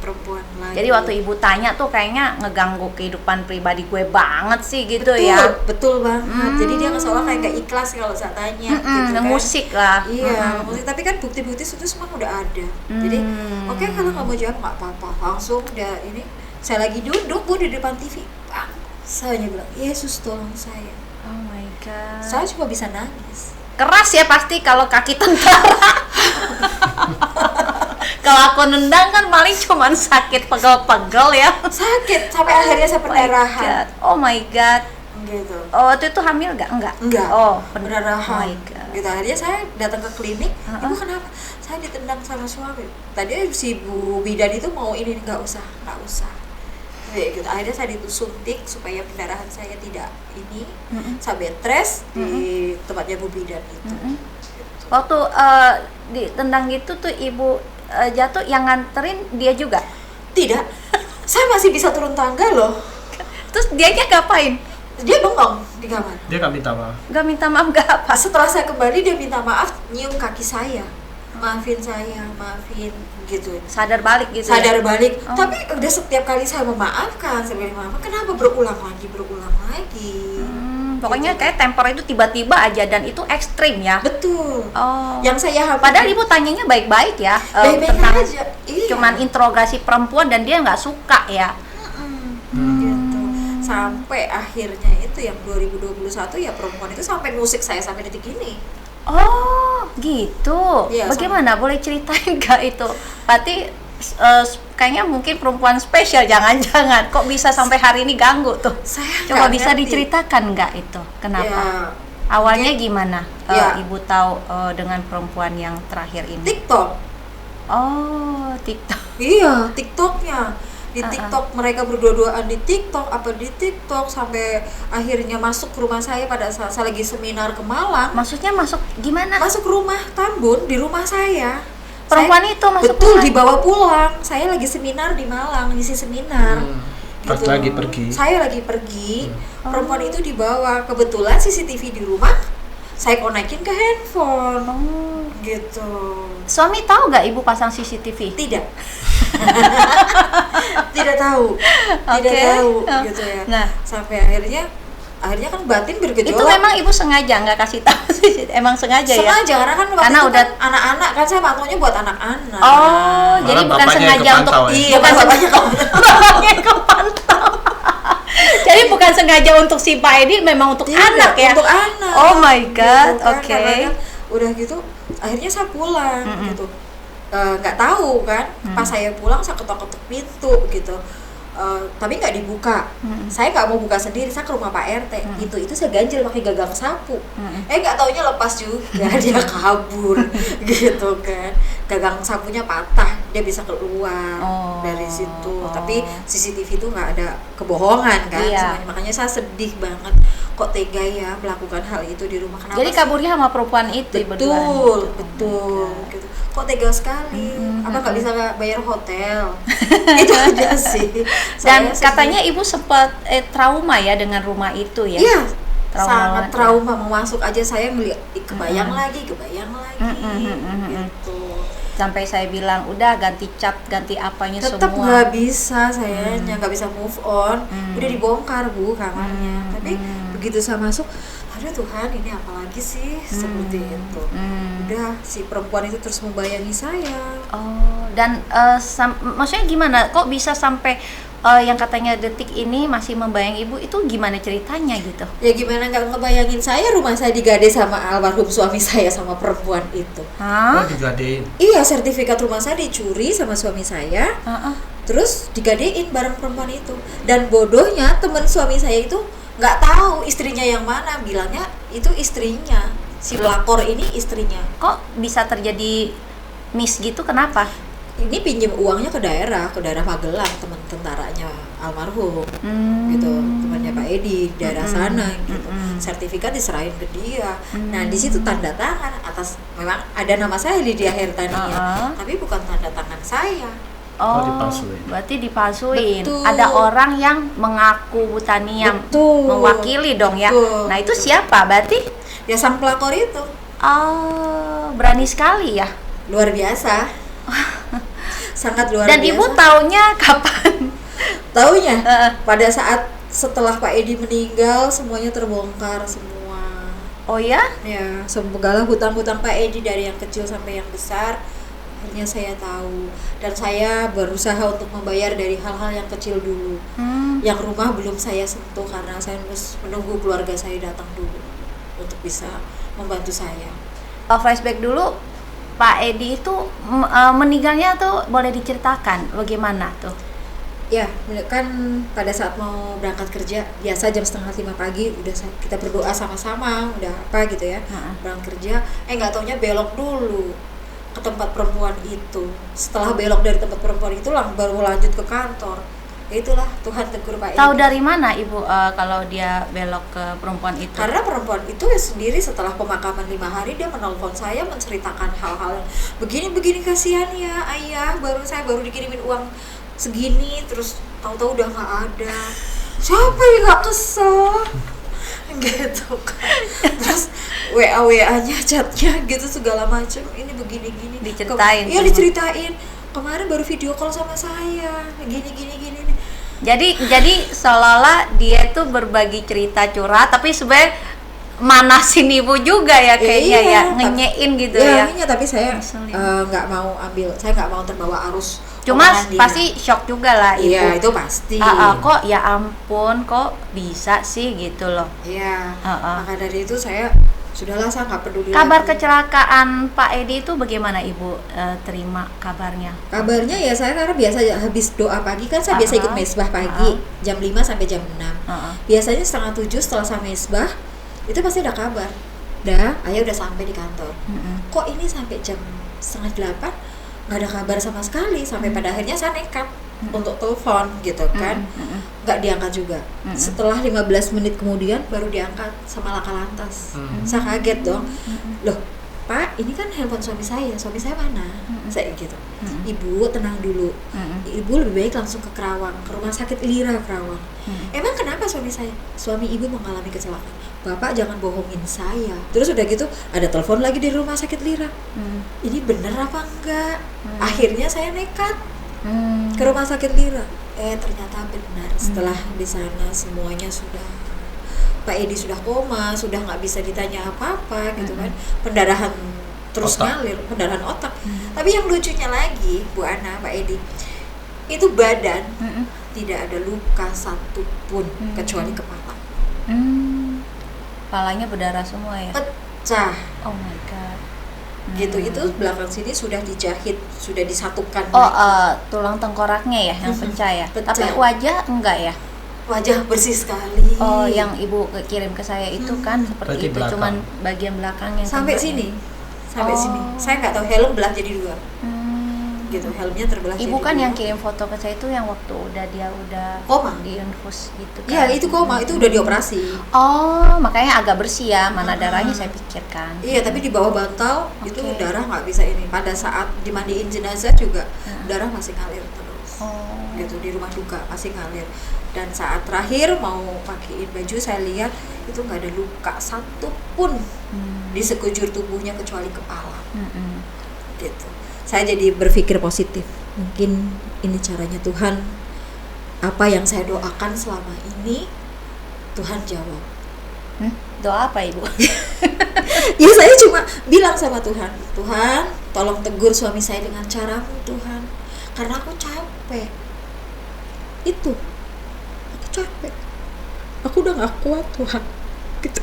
Jadi waktu ibu tanya tuh kayaknya ngeganggu kehidupan pribadi gue banget sih gitu ya. Betul banget. Jadi dia seolah kayak gak ikhlas kalau saya tanya gitu kan. Musik lah. Iya, musik. Tapi kan bukti-bukti itu semua udah ada. Jadi oke, kalau nggak mau jawab nggak apa-apa. Langsung dia ini, saya lagi duduk Bu di depan TV. Saya hanya bilang, Yesus tolong saya. Oh my God. Saya cuma bisa nangis. Keras ya pasti kalau kaki tentara. Kalau aku nendang kan paling cuman sakit pegel-pegel ya. Sakit sampai akhirnya saya pendarahan. Oh my God. Gitu. Oh, waktu itu hamil nggak? Enggak. Oh, Oh pendarahan. my God. Gitu. Akhirnya saya datang ke klinik. Ibu kenapa? Saya ditendang sama suami. Tadi si Bu Bidan itu mau ini nggak usah. Gitu. Akhirnya saya disuntik supaya pendarahan saya tidak ini. Saya bed rest di tempatnya Bu Bidan itu. Gitu. Waktu ditendang gitu tuh ibu jatuh, yang nganterin dia juga? Tidak. Saya masih bisa turun tangga loh. Terus dianya ngapain? Dia bengong di kamar. Dia nggak minta maaf. Nggak minta maaf, nggak apa? Setelah saya kembali dia minta maaf, nyium kaki saya. Maafin saya, maafin gitu. Sadar balik gitu. Sadar ya? balik. Tapi udah setiap kali saya memaafkan, kenapa berulang lagi? Pokoknya kayak temper itu tiba-tiba aja dan itu ekstrim ya. Betul. Oh. Yang saya padahal ibu tanyanya baik-baik ya. Baik-baik tentang aja. Iya. Cuman interogasi perempuan dan dia nggak suka ya. Gitu. Sampai akhirnya itu yang 2021 ya perempuan itu sampai musik saya sampai detik ini. Oh, gitu. Iya, bagaimana? Boleh ceritain nggak itu? Berarti kayaknya mungkin perempuan spesial, jangan-jangan kok bisa sampai hari ini ganggu tuh. Saya coba nggak bisa ngerti. diceritakan nggak itu? Kenapa? Ya, awalnya gimana? Ya. Ibu tahu dengan perempuan yang terakhir ini? TikTok. Oh, TikTok. Iya, TikToknya. Di TikTok mereka berdua-duaan di TikTok sampai akhirnya masuk ke rumah saya pada saat saya lagi seminar ke Malang. Maksudnya masuk gimana? Masuk rumah Tambun di rumah saya. Perempuan itu masuk betul rumah? dibawa pulang. Saya lagi seminar di Malang, ngisi seminar. Pas lagi pergi. Saya lagi pergi. Perempuan itu dibawa. Kebetulan CCTV di rumah saya konekin ke handphone. Gitu. Suami tahu nggak ibu pasang CCTV? Tidak. Tidak tahu. Tidak Oke. tahu gitu ya. Nah. Sampai akhirnya kan batin bergejolak. Itu memang ibu sengaja nggak kasih tahu sih? Emang sengaja ya? Sengaja karena kan waktu Karena itu udah kan anak-anak kan saya pantaunya buat anak-anak. Oh, jadi bukan bapaknya sengaja yang untuk kepantau ya? Iya, bukan bapaknya bapaknya kepantau. Jadi bukan sengaja untuk si Pak Edi, memang untuk Tidak, anak ya? Untuk anak. Oh my God, Gitu kan, oke. karena kan udah gitu akhirnya saya pulang gitu. Nggak tahu kan, pas saya pulang saya ketok-ketok pintu gitu. Tapi nggak dibuka. Saya nggak mau buka sendiri, saya ke rumah Pak RT. Itu saya ganjil pakai gagang sapu. Nggak taunya lepas juga, dia kabur gitu kan. Gagang sapunya patah, dia bisa keluar dari situ. Tapi CCTV itu nggak ada kebohongan kan. Iya. Semuanya. Makanya saya sedih banget. Kok tega ya melakukan hal itu di rumah? Kenapa Jadi sih? kaburnya sama perempuan itu berdua. Betul. Gitu. Kok tega sekali? Apa nggak bisa bayar hotel? Itu aja sih. Dan Saya katanya ibu sempat trauma ya dengan rumah itu ya? Iya, sangat trauma. Mau masuk aja saya ngeliat kebayang lagi gitu. Sampai saya bilang udah ganti cat, ganti apanya tetap semua. nggak bisa, saya nggak bisa move on. Udah dibongkar Bu kamarnya, tapi begitu saya masuk, aduh Tuhan ini apa lagi sih, seperti itu. Udah si perempuan itu terus membayangi saya. Oh, dan maksudnya gimana? Kok bisa sampai yang katanya detik ini masih membayang Ibu, itu gimana ceritanya gitu? Ya gimana nggak ngebayangin, saya rumah saya digade sama almarhum suami saya sama perempuan itu. Hah? Oh, digadein. Iya, sertifikat rumah saya dicuri sama suami saya. Terus digadein bareng perempuan itu. Dan bodohnya teman suami saya itu nggak tahu istrinya yang mana, bilangnya itu istrinya. Si pelakor ini istrinya. Kok bisa terjadi miss gitu, kenapa? Ini pinjam uangnya ke daerah Magelang, teman tentaranya almarhum, gitu, temannya Pak Edi, daerah sana, gitu. Sertifikat diserahin ke dia. Nah di situ tanda tangan atas, memang ada nama saya Lydia Hertania, tapi bukan tanda tangan saya. Oh, dipalsuin. Berarti dipalsuin. Betul. Ada orang yang mengaku Bu Tania mewakili dong ya. Nah itu siapa berarti? Ya sang pelakor itu. Oh, berani sekali ya. Luar biasa. Sangat luar Dan biasa. Ibu taunya kapan? Taunya pada saat setelah Pak Edi meninggal, semuanya terbongkar semua. Oh ya? Ya, segala hutang-hutang Pak Edi dari yang kecil sampai yang besar, akhirnya saya tahu. Dan saya berusaha untuk membayar dari hal-hal yang kecil dulu. Yang rumah belum saya sentuh karena saya harus menunggu keluarga saya datang dulu untuk bisa membantu saya. Flashback dulu, Pak Edi itu meninggalnya tuh boleh diceritakan bagaimana tuh? Ya, kan pada saat mau berangkat kerja, biasa jam 4:30 pagi udah kita berdoa sama-sama, udah apa gitu ya, berangkat kerja, nggak taunya belok dulu ke tempat perempuan itu. Setelah belok dari tempat perempuan itu baru lanjut ke kantor. Itulah Tuhan tegur Pak Edi. Tahu dari mana Ibu kalau dia belok ke perempuan itu? Karena perempuan itu ya sendiri setelah pemakaman 5 hari dia menelpon saya menceritakan hal-hal begini kasihan ya ayah, saya baru dikirimin uang segini, terus tahu-tahu udah nggak ada. Siapa yang nggak kesel? Gitu kan. Terus WA-nya, chatnya gitu segala macam. Ini begini-gini. Diceritain. Iya diceritain. Kemarin baru video call sama saya. Gini. Jadi seolah-olah dia tuh berbagi cerita curhat, tapi sebenarnya manasin Ibu juga ya kayaknya ya, ngenyein gitu ya. Iya, tapi saya nggak mau saya nggak mau terbawa arus. Cuma pasti shock juga lah Ibu. Iya, itu pasti. Kok ya ampun, kok bisa sih gitu loh. Iya. Maka dari itu saya sudahlah, saya nggak peduli. Kabar lagi. Kecelakaan Pak Edi itu bagaimana Ibu terima kabarnya? Kabarnya ya saya karena biasa habis doa pagi kan saya biasa ikut mesbah pagi jam 5 sampai jam 6. Biasanya 6:30 setelah saya mesbah itu pasti ada kabar. Ayah udah sampai di kantor. Kok ini sampai jam 7:30 nggak ada kabar sama sekali, sampai pada akhirnya saya nekat untuk telepon gitu kan. Nggak diangkat juga. Setelah 15 menit kemudian baru diangkat sama Laka Lantas. Saya kaget dong. Loh Pak, ini kan handphone suami saya mana? Saya gitu. Ibu tenang dulu. Ibu lebih baik langsung ke Kerawang, ke rumah sakit Lira Kerawang. Emang kenapa suami ibu mengalami kecelakaan? Bapak jangan bohongin saya. Terus udah gitu ada telepon lagi dari rumah sakit Lira. Ini bener apa enggak? Akhirnya saya nekat ke rumah sakit Lira. Ternyata benar. Setelah di sana semuanya sudah, Pak Edi sudah koma, sudah nggak bisa ditanya apa-apa gitu kan, pendarahan terus ngalir, pendarahan otak. Tapi yang lucunya lagi, Bu Ana, Pak Edi, itu badan tidak ada luka satupun kecuali kepala. Kepalanya berdarah semua ya? Pecah. Oh my god. Gitu, itu belakang sini sudah dijahit, sudah disatukan. Tulang tengkoraknya ya yang pecah ya? Pecah. Tapi wajah enggak ya? Wajah bersih sekali. Yang Ibu kirim ke saya itu kan seperti berarti itu, belakang. cuman bagian belakang yang sampai kena. sini. Saya nggak tahu, helm belah jadi 2. Gitu, helmnya terbelah Ibu jadi kan 2. yang kirim foto ke saya itu yang waktu dia udah Koma. diinfus gitu kan. Iya, itu koma, itu udah dioperasi. Makanya agak bersih ya, mana darahnya saya pikirkan. Iya, tapi di bawah bantal itu Oke. darah nggak bisa ini. Pada saat dimandiin jenazah juga darah masih ngalir terus. gitu, di rumah duka pasti ngalir. Dan saat terakhir mau pakein baju, saya lihat itu nggak ada luka satu pun di sekujur tubuhnya kecuali kepala. Gitu. Saya jadi berpikir positif. Mungkin ini caranya Tuhan. Apa yang saya doakan selama ini Tuhan jawab. Doa apa Ibu? Ya saya cuma bilang sama Tuhan, Tuhan tolong tegur suami saya dengan caramu Tuhan, karena aku capek. Itu aku capek, aku udah gak kuat Tuhan gitu.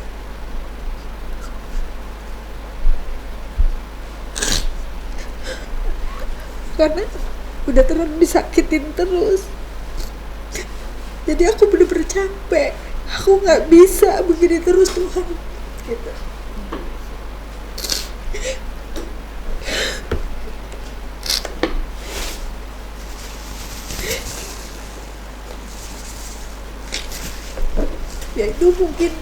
Karena udah terlalu disakitin terus, jadi aku bener-bener capek. Aku nggak bisa begini terus Tuhan gitu. Ya itu mungkin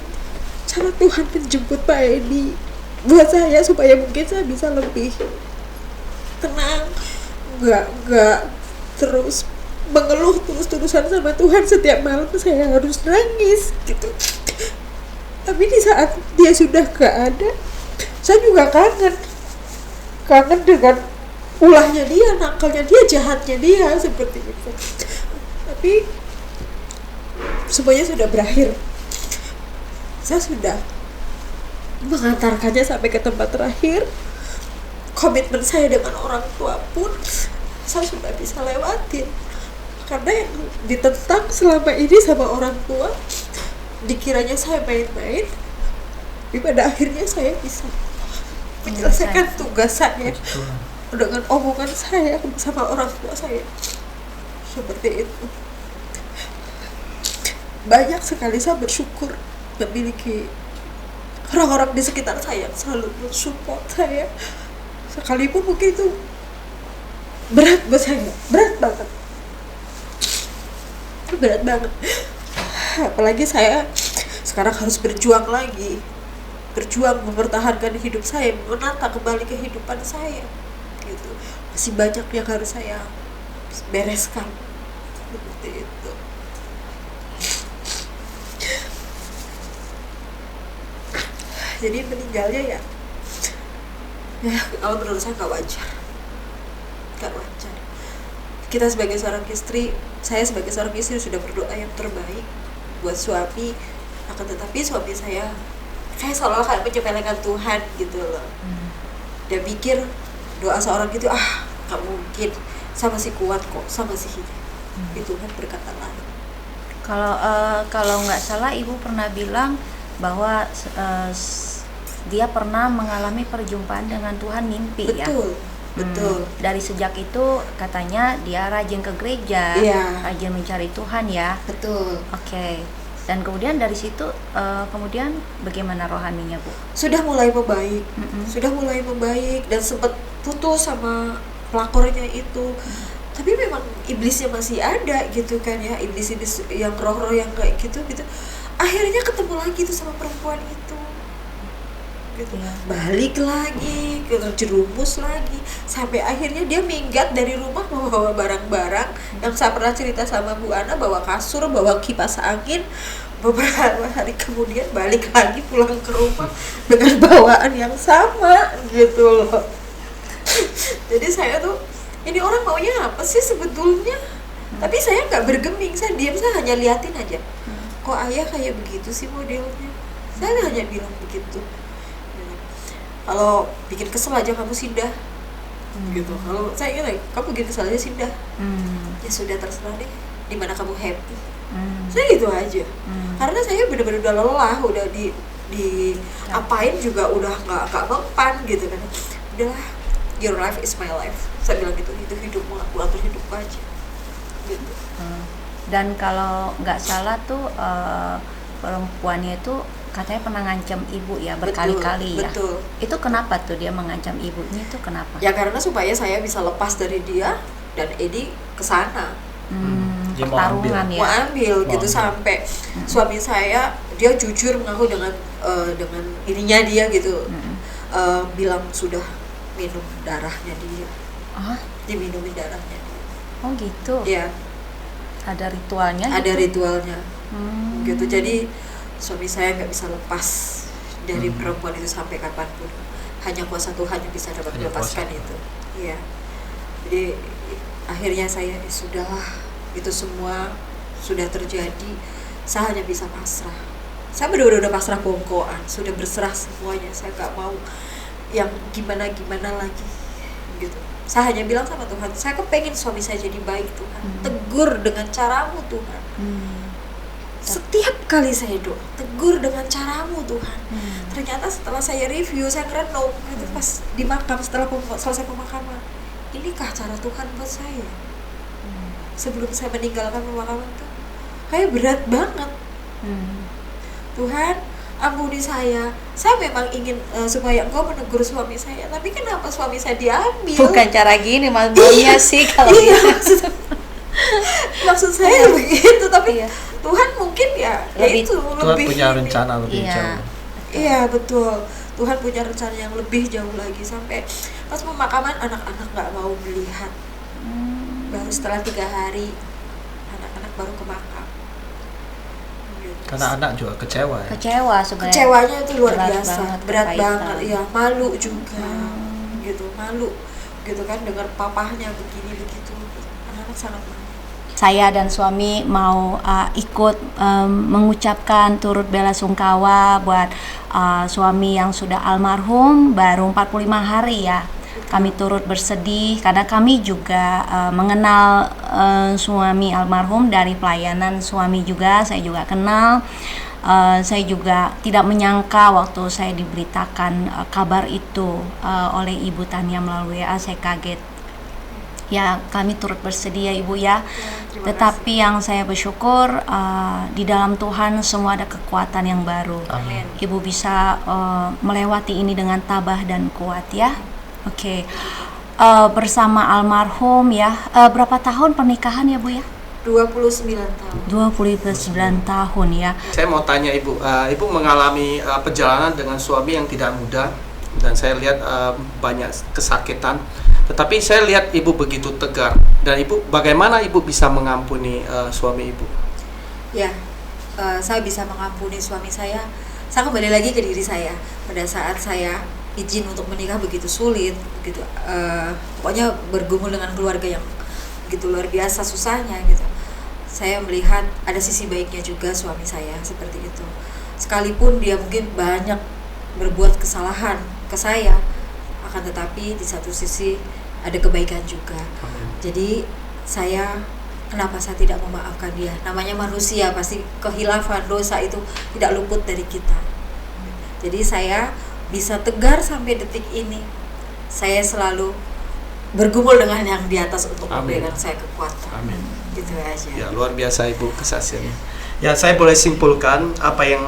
cara Tuhan menjemput Pak Edi buat saya, supaya mungkin saya bisa lebih tenang, nggak terus mengeluh terus-terusan sama Tuhan. Setiap malam saya harus nangis gitu. Tapi di saat dia sudah gak ada, saya juga kangen dengan ulahnya dia, nakalnya dia, jahatnya dia, seperti itu. Tapi semuanya sudah berakhir. Saya sudah mengantarkannya sampai ke tempat terakhir. Komitmen saya dengan orang tua pun saya sudah bisa lewatin. Karena yang ditentang selama ini sama orang tua, dikiranya saya main-main, tapi pada akhirnya saya bisa menyelesaikan tugas saya dengan omongan saya sama orang tua saya. Seperti itu. Banyak sekali saya bersyukur memiliki orang-orang di sekitar saya yang selalu mensupport saya. Sekalipun mungkin itu berat buat saya, berat banget. Berat banget, apalagi saya sekarang harus berjuang lagi, berjuang mempertahankan hidup saya, menata kembali kehidupan saya gitu. Masih banyak yang harus saya bereskan, seperti itu. Jadi meninggalnya ya kalau menurut saya nggak wajar. Kita sebagai seorang istri, saya sebagai seorang istri sudah berdoa yang terbaik buat suami, akan tetapi suami saya kayak seolah-olah kayak menyepelekan Tuhan gitu loh. Dia pikir doa seorang gitu, gak mungkin, saya masih kuat kok, saya masih hidup. Itu kan berkata lain. Kalau nggak salah Ibu pernah bilang bahwa dia pernah mengalami perjumpaan dengan Tuhan mimpi. Betul. Dari sejak itu katanya dia rajin ke gereja, rajin mencari Tuhan ya. Betul. Oke. Dan kemudian dari situ kemudian bagaimana rohaninya Bu? Sudah mulai membaik, dan sempat putus sama pelakornya itu. Tapi memang iblisnya masih ada gitu kan ya, iblis yang roh-roh yang kayak gitu. Akhirnya ketemu lagi tuh sama perempuan itu. Gitu. Balik lagi, jerumus lagi, sampai akhirnya dia minggat dari rumah membawa barang-barang yang saya pernah cerita sama Bu Ana, bawa kasur, bawa kipas angin. Beberapa hari kemudian balik lagi pulang ke rumah dengan bawaan yang sama gitu loh. Jadi saya tuh, ini orang maunya apa sih sebetulnya? Tapi saya nggak bergeming, saya diam, saya hanya liatin aja. Kok ayah kayak begitu sih modelnya? Saya hanya bilang begitu. Kalau bikin kesel aja kamu sindah, gitu. Kalau saya ingin, kamu bikin kesel aja sindah. Ya sudah, terserah deh, dimana kamu happy. Saya gitu aja. Karena saya benar-benar udah lelah, udah di apain juga udah nggak mempan gitu kan. Udahlah, your life is my life. Saya bilang gitu, itu hidupmu, aku atur hidupku aja. Gitu. Dan kalau nggak salah tuh perempuannya itu katanya pernah ngancam Ibu ya berkali-kali ya. Betul. Itu kenapa tuh dia mengancam Ibunya itu kenapa? Ya karena supaya saya bisa lepas dari dia dan Edi kesana. Pertarungan ya. Mau ambil gitu sampai suami saya dia jujur mengaku dengan ininya dia gitu. Bilang sudah minum darahnya dia. Diminumin darahnya dia. Oh gitu. Ya, Ada ritualnya ada gitu? ritualnya. Hmm. Gitu. Jadi suami saya nggak bisa lepas dari Hmm. perempuan itu sampai kapanpun. Hanya kuasa Tuhan yang bisa dapat Hanya melepaskan kuasa. itu. Iya. Jadi akhirnya saya sudahlah, itu semua sudah terjadi. Saya hanya bisa pasrah. Saya benar-benar udah pasrah bongkoan, sudah berserah semuanya. Saya nggak mau yang gimana-gimana lagi gitu. Saya hanya bilang sama Tuhan, saya kepengen suami saya jadi baik Tuhan. Tegur dengan caramu Tuhan. Setiap kali saya doa, tegur dengan caramu Tuhan. Ternyata setelah saya review, saya renung gitu pas di makam, setelah selesai pemakaman, inikah cara Tuhan buat saya? Sebelum saya meninggalkan pemakaman itu, kayak berat banget. Tuhan, ampuni saya. Saya memang ingin supaya Engkau menegur suami saya, tapi kenapa suami saya diambil? Bukan cara gini mas, maunya sih kalau Iya, gitu. maksud saya begitu, tapi Iya. Tuhan mungkin ya Lebih- itu Tuhan lebih punya ini. rencana lebih Iya. jauh. Iya betul, Tuhan punya rencana yang lebih jauh lagi. Sampai pas pemakaman anak-anak nggak mau melihat. Baru setelah 3 hari anak-anak baru ke makam. Gitu. Karena anak juga kecewa ya. Kecewa sebenarnya. Kecewanya itu luar Berat biasa, banget, berat kepahitan. banget, ya malu juga, gitu, malu, gitu kan, dengar papahnya begini begitu, anak-anak sangat malu. Saya dan suami mau ikut mengucapkan turut bela sungkawa buat suami yang sudah almarhum baru 45 hari ya. Kami turut bersedih karena kami juga mengenal suami almarhum dari pelayanan suami juga, saya juga kenal. Saya juga tidak menyangka waktu saya diberitakan kabar itu oleh Ibu Tania melalui WA, saya kaget. Ya, kami turut bersedia Ibu ya. Terima Tetapi yang saya bersyukur di dalam Tuhan semua ada kekuatan yang baru. Amin. Ibu bisa melewati ini dengan tabah dan kuat ya. Oke. Bersama almarhum ya. Berapa tahun pernikahan ya Bu ya? 29 tahun. 29 tahun ya. Saya mau tanya Ibu, Ibu mengalami perjalanan dengan suami yang tidak mudah dan saya lihat banyak kesakitan. Tetapi saya lihat Ibu begitu tegar dan Ibu bagaimana Ibu bisa mengampuni suami Ibu? Ya, saya bisa mengampuni suami saya. Saya kembali lagi ke diri saya. Pada saat saya izin untuk menikah begitu sulit, begitu pokoknya bergumul dengan keluarga yang begitu luar biasa susahnya gitu. Saya melihat ada sisi baiknya juga suami saya seperti itu. Sekalipun dia mungkin banyak berbuat kesalahan ke saya, akan tetapi di satu sisi ada kebaikan juga. Jadi saya, kenapa saya tidak memaafkan dia? Namanya manusia, pasti kehilafan, dosa itu tidak luput dari kita. Jadi saya bisa tegar sampai detik ini. Saya selalu bergumul dengan yang di atas untuk Amin. memberikan saya kekuatan. Amin. Gitu aja. Ya, luar biasa Ibu kesaksiannya. Ya, saya boleh simpulkan apa yang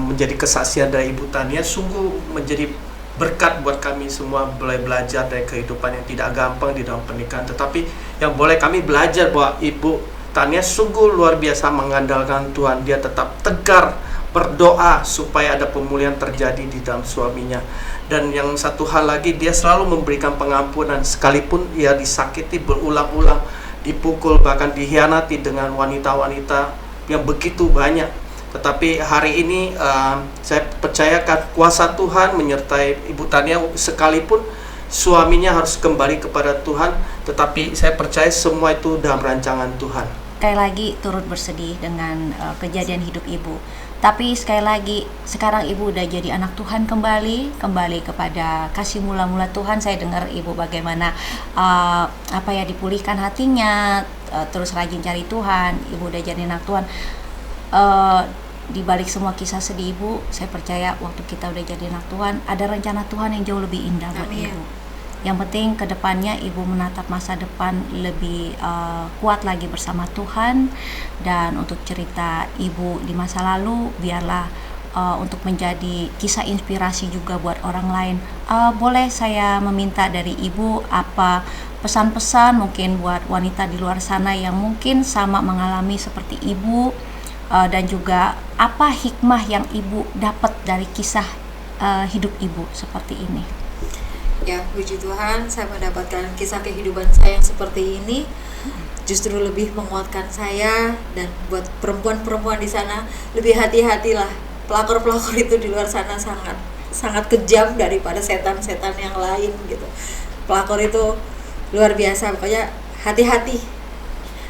menjadi kesaksian dari Ibu Tania sungguh menjadi berkat buat kami semua, boleh belajar dari kehidupan yang tidak gampang di dalam pernikahan, tetapi yang boleh kami belajar bahwa Ibu Tania sungguh luar biasa mengandalkan Tuhan. Dia tetap tegar berdoa supaya ada pemulihan terjadi di dalam suaminya. Dan yang satu hal lagi, dia selalu memberikan pengampunan sekalipun ia disakiti berulang-ulang, dipukul, bahkan dikhianati dengan wanita-wanita yang begitu banyak. Tetapi hari ini saya percayakan kuasa Tuhan menyertai Ibu Tania, sekalipun suaminya harus kembali kepada Tuhan, tetapi saya percaya semua itu dalam rancangan Tuhan. Sekali lagi turut bersedih dengan kejadian hidup Ibu. Tapi sekali lagi sekarang Ibu udah jadi anak Tuhan kembali kepada kasih mula-mula Tuhan. Saya dengar Ibu bagaimana dipulihkan hatinya, terus rajin cari Tuhan. Ibu udah jadi anak Tuhan. Di balik semua kisah sedih Ibu, saya percaya waktu kita udah jadi anak Tuhan, ada rencana Tuhan yang jauh lebih indah buat Amin. Ibu. Yang penting ke depannya Ibu menatap masa depan lebih kuat lagi bersama Tuhan. Dan untuk cerita Ibu di masa lalu, biarlah untuk menjadi kisah inspirasi juga buat orang lain. Boleh saya meminta dari Ibu apa pesan-pesan mungkin buat wanita di luar sana yang mungkin sama mengalami seperti Ibu, dan juga apa hikmah yang Ibu dapat dari kisah hidup Ibu seperti ini? Ya, puji Tuhan, saya mendapatkan kisah kehidupan saya yang seperti ini. justru lebih menguatkan saya. Dan buat perempuan-perempuan di sana, lebih hati-hatilah, pelakor-pelakor itu di luar sana sangat kejam daripada setan-setan yang lain gitu. Pelakor itu luar biasa, pokoknya hati-hati,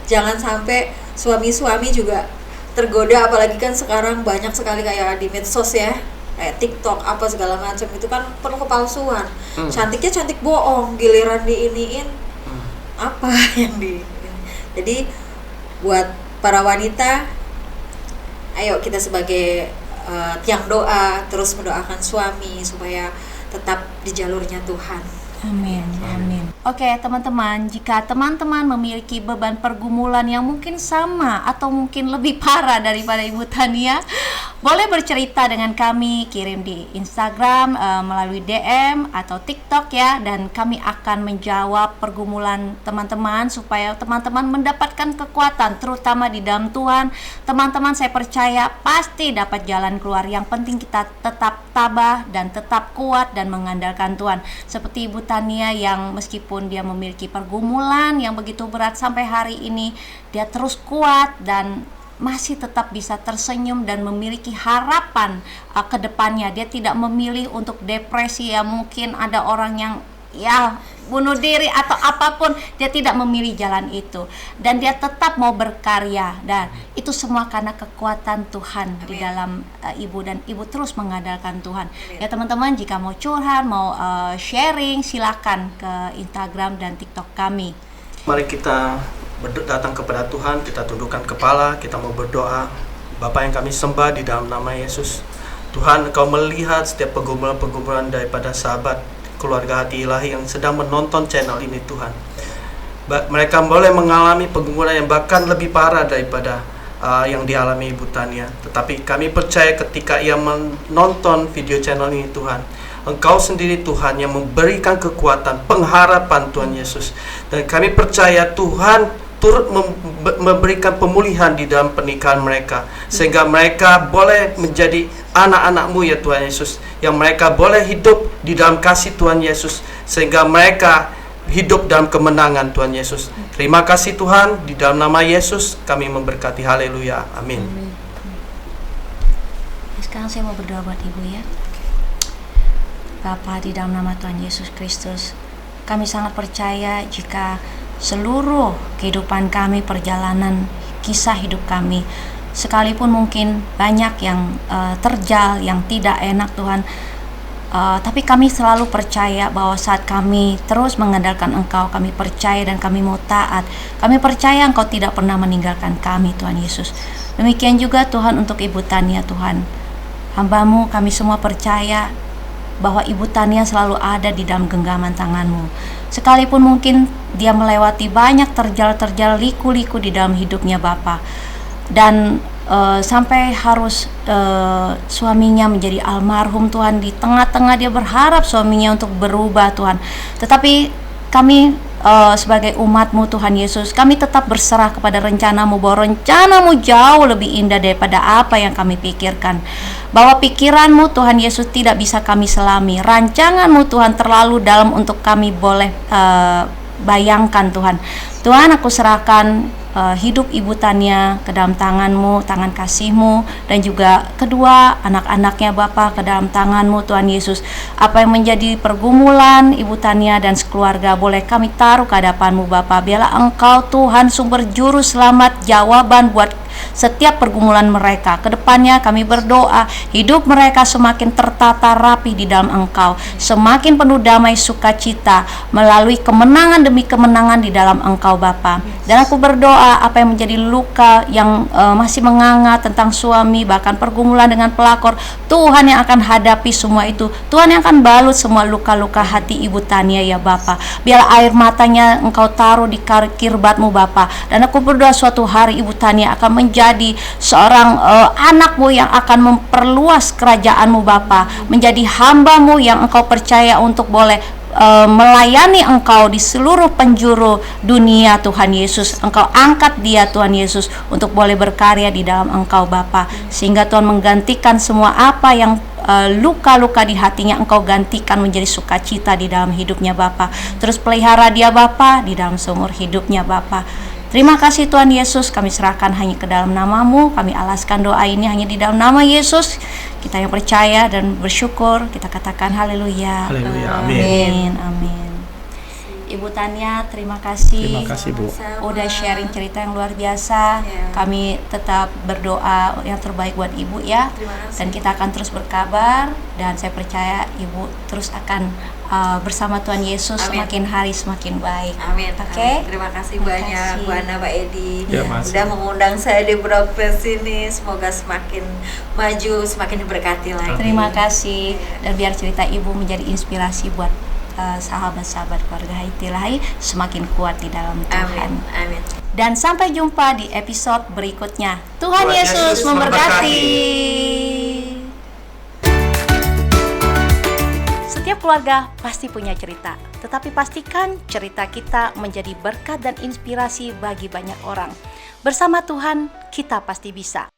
jangan sampai suami-suami juga tergoda. Apalagi kan sekarang banyak sekali kayak di medsos ya, kayak TikTok apa segala macam, itu kan penuh kepalsuan. Cantiknya cantik bohong, giliran diiniin apa yang jadi buat para wanita, ayo kita sebagai tiang doa terus mendoakan suami supaya tetap di jalurnya Tuhan. Amin, amin. Oke teman-teman, jika teman-teman memiliki beban pergumulan yang mungkin sama atau mungkin lebih parah daripada Ibu Tania, boleh bercerita dengan kami, kirim di Instagram melalui DM atau TikTok ya, dan kami akan menjawab pergumulan teman-teman supaya teman-teman mendapatkan kekuatan, terutama di dalam Tuhan. Teman-teman, saya percaya pasti dapat jalan keluar. Yang penting kita tetap tabah dan tetap kuat dan mengandalkan Tuhan. Seperti Ibu Tania yang meskipun dia memiliki pergumulan yang begitu berat sampai hari ini, dia terus kuat dan masih tetap bisa tersenyum dan memiliki harapan ke depannya. Dia tidak memilih untuk depresi ya, mungkin ada orang yang ya bunuh diri atau apapun, dia tidak memilih jalan itu dan dia tetap mau berkarya, dan itu semua karena kekuatan Tuhan. Amin. Di dalam ibu, dan ibu terus mengandalkan Tuhan. Amin. Ya teman-teman, jika mau curhat, mau sharing, silakan ke Instagram dan TikTok kami. Mari kita datang kepada Tuhan, kita tundukkan kepala, kita mau berdoa. Bapa yang kami sembah di dalam nama Yesus, Tuhan, Engkau melihat setiap pergumulan-pergumulan daripada sahabat keluarga hati ilahi yang sedang menonton channel ini Tuhan. Mereka boleh mengalami pergumulan yang bahkan lebih parah daripada yang dialami Ibu Tania. Tetapi kami percaya ketika ia menonton video channel ini Tuhan, Engkau sendiri Tuhan yang memberikan kekuatan, pengharapan Tuhan Yesus. Dan kami percaya Tuhan turut memberikan pemulihan di dalam pernikahan mereka, sehingga mereka boleh menjadi anak-anak-Mu ya Tuhan Yesus, yang mereka boleh hidup di dalam kasih Tuhan Yesus, sehingga mereka hidup dalam kemenangan Tuhan Yesus. Terima kasih Tuhan, di dalam nama Yesus kami memberkati. Haleluya, amin. Sekarang saya mau berdoa buat Ibu ya. Bapa, di dalam nama Tuhan Yesus Kristus, kami sangat percaya jika seluruh kehidupan kami, perjalanan kisah hidup kami, sekalipun mungkin banyak yang terjal, yang tidak enak Tuhan, tapi kami selalu percaya bahwa saat kami terus mengandalkan Engkau, kami percaya dan kami mau taat. Kami percaya Engkau tidak pernah meninggalkan kami Tuhan Yesus. Demikian juga Tuhan untuk Ibu Tania Tuhan, hamba-Mu, kami semua percaya bahwa Ibu Tania selalu ada di dalam genggaman tangan-Mu. Sekalipun mungkin dia melewati banyak terjal-terjal, liku-liku di dalam hidupnya Bapa, dan sampai harus suaminya menjadi almarhum Tuhan. Di tengah-tengah dia berharap suaminya untuk berubah Tuhan, tetapi kami sebagai umat-Mu Tuhan Yesus, kami tetap berserah kepada rencana-Mu, bahwa rencana-Mu jauh lebih indah daripada apa yang kami pikirkan, bahwa pikiran-Mu Tuhan Yesus tidak bisa kami selami, rancangan-Mu Tuhan terlalu dalam untuk kami boleh bayangkan Tuhan. Tuhan, aku serahkan hidup Ibu Tania ke dalam tangan-Mu, tangan kasih-Mu, dan juga kedua anak-anaknya Bapa ke dalam tangan-Mu Tuhan Yesus. Apa yang menjadi pergumulan Ibu Tania dan sekeluarga boleh kami taruh ke hadapan-Mu Bapa. Biarlah Engkau Tuhan sumber juru selamat, jawaban buat setiap pergumulan mereka. Kedepannya kami berdoa hidup mereka semakin tertata rapi di dalam Engkau, semakin penuh damai sukacita melalui kemenangan demi kemenangan di dalam Engkau Bapa. Dan aku berdoa apa yang menjadi luka yang masih menganga tentang suami, bahkan pergumulan dengan pelakor, Tuhan yang akan hadapi semua itu. Tuhan yang akan balut semua luka-luka hati Ibu Tania ya Bapa. Biarlah air matanya Engkau taruh di kirbat-Mu Bapa. Dan aku berdoa suatu hari Ibu Tania akan menjadi seorang anak-Mu yang akan memperluas kerajaan-Mu Bapa, menjadi hamba-Mu yang Engkau percaya untuk boleh melayani Engkau di seluruh penjuru dunia Tuhan Yesus. Engkau angkat dia Tuhan Yesus untuk boleh berkarya di dalam Engkau Bapa, sehingga Tuhan menggantikan semua apa yang luka-luka di hatinya, Engkau gantikan menjadi sukacita di dalam hidupnya Bapa. Terus pelihara dia Bapa di dalam seumur hidupnya Bapa. Terima kasih Tuhan Yesus, kami serahkan hanya ke dalam nama-Mu. Kami alaskan doa ini hanya di dalam nama Yesus. Kita yang percaya dan bersyukur, kita katakan haleluya. Haleluya. Amin. Amin. Amin. Ibu Tania, terima kasih. Terima kasih, Bu. Udah sharing cerita yang luar biasa. Ya. Kami tetap berdoa yang terbaik buat Ibu ya. Terima kasih. Dan kita akan terus berkabar, dan saya percaya Ibu terus akan bersama Tuhan Yesus. Amin. semakin hari semakin baik. Amin. Oke. Amin. Terima kasih Terima banyak kasih. Bu Ana, Pak Edi. Ya, Mas. Udah mengundang saya di broadcast ini. Semoga semakin maju, semakin diberkati lagi. Terima kasih, dan biar cerita Ibu menjadi inspirasi buat sahabat-sahabat keluarga Haiti Lahi semakin kuat di dalam Tuhan. Amin. Amin. Dan sampai jumpa di episode berikutnya. Tuhan Tuhan Yesus Yesus memberkati. Setiap keluarga pasti punya cerita, tetapi pastikan cerita kita menjadi berkat dan inspirasi bagi banyak orang. Bersama Tuhan, kita pasti bisa.